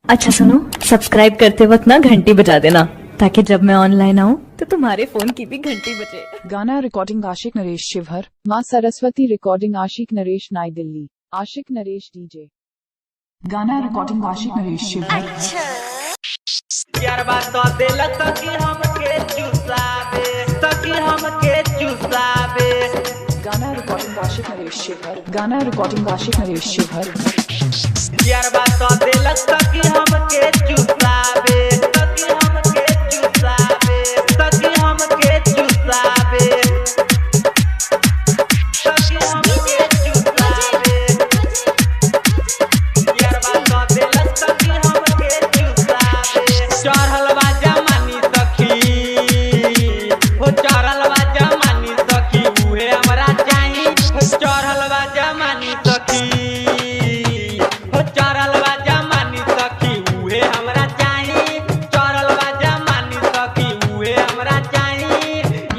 अच्छा सुनो, सब्सक्राइब करते वक्त ना घंटी बजा देना ताकि जब मैं ऑनलाइन आऊँ तो तुम्हारे फोन की भी घंटी बजे। गाना रिकॉर्डिंग आशिक नरेश शिवहर, माँ सरस्वती रिकॉर्डिंग आशिक नरेश नई दिल्ली, आशिक नरेश डीजे। गाना रिकॉर्डिंग आशिक नरेश शिवहर। यार बात तो दिलक सकी हमके चुसावे, सकी हमके चुसावे। गाना रिकॉर्डिंग आशिक नरेश शिवहर, गाना रिकॉर्डिंग आशिक नरेश शिवहर। यार बात तो दिलक सकी हमके चुसावे, सकी हमके चुसावे, सकी हमके चुसावे, सकी हमके चुसावे। यार बात तो दिलक सकी हमके चुसावे। चढ़ल बा जमानी सखी, हो चढ़ल बा जमानी सखी, उहे हमरा चाही। चढ़ल बा जमानी सखी, हो चढ़ल बा जमानी सखी, उहे हमरा चाही। चढ़ल बा जमानी सखी, उहे हमरा चाही।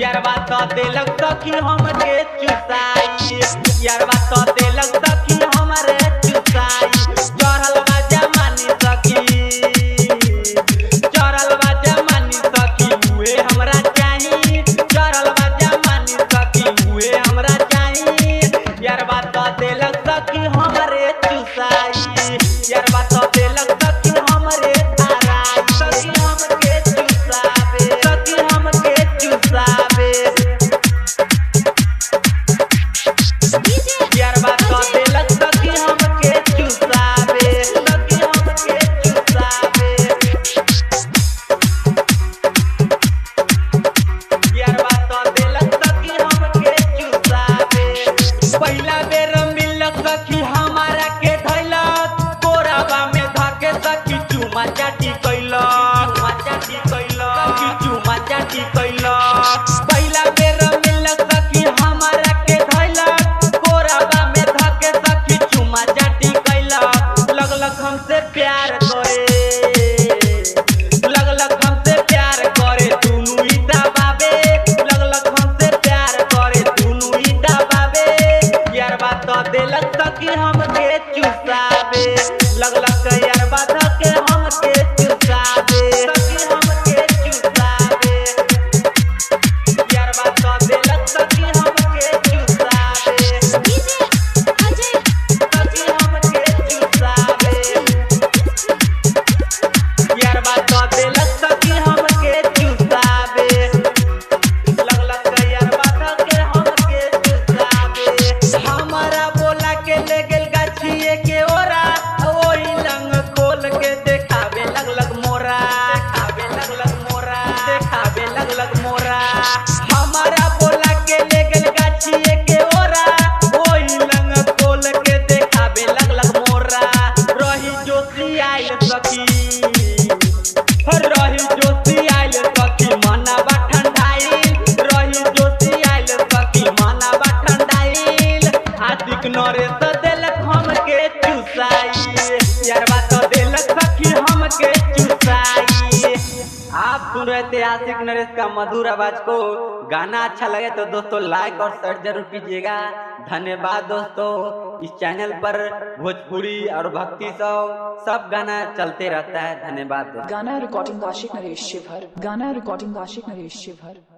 यार बात तो दिलक सखी हमके चुसाई, यार बात तो दिलक सखी हमरे चुसाई। चढ़ल बा जमानी सखी, चढ़ल बा जमानी सखी, उहे हमरा चाही। चढ़ल बा जमानी सखी, उहे हमरा चाही। यार बात तो दिलक सखी हमरे चुसाई, यार बात तो दिलक सखी हमरे धाराई। सखी हमके चुसावे, सखी हमके चुसावे। यार बात तो दिलक सखी हमके चुसावे, सखी हमके चुसावे। यार बात तो दिलक सखी हमके चुसावे। पहिला बेर मिलक सखी हमारा के धैलक, कोराबा में धके सखी चुमा चाटी कैलक, चुमा चाटी कैलक, सखी चुमा चाटी कैलक। पहिला बेर मिलक सखी हमारा के धैलक, कोराबा में धके सखी चुमा चाटी कैलक। लगलक हमसे प्यार करे, लगलक हमसे प्यार करे, दुनू ही दबावे। लगलक हमसे प्यार करे, दुनू ही दबावे। यार बात तो दिलक सखी हमके चुसावे, लगलक यार बात के हमके चुसावे, सखी हमके चुसावे। यार बात तो दिलक सखी हमके चुसावे, सखी हमके चुसावे। यार बात तो दिलक सखी हमके चुसावे, लगलक यार बात के हमके चुसावे। हमारा बोला के ले गेल गाछिए के ओरा, ओही लंग खोल के देखावे लगलक मोरा, देखावे लगलक मोरा, देखावे लगलक मोरा। हमारा बोला के ले गेल गाछिए के ओरा, ओही लंग खोल के देखावे लगलक मोरा। रही जोशी आइल सखी, रही जोशी आइल सखी, मनवा ठंडाइल। रही जोशी आइल सखी, मनवा ठंडाइल। आशिक नरेश दिलक हमके चुसाई, यार बात तो दिलक सखी हमके चुसाई। आप सुन रहे थे आशिक नरेश का मधुर आवाज को। गाना अच्छा लगे तो दोस्तों लाइक और शेयर जरूर कीजिएगा। धन्यवाद दोस्तों। इस चैनल पर भोजपुरी और भक्ति सब गाना चलते रहता है। धन्यवाद दोस्तों। गाना रिकॉर्डिंग आशिक नरेश शिवहर, गाना रिकॉर्डिंग आशिक नरेश शिवहर।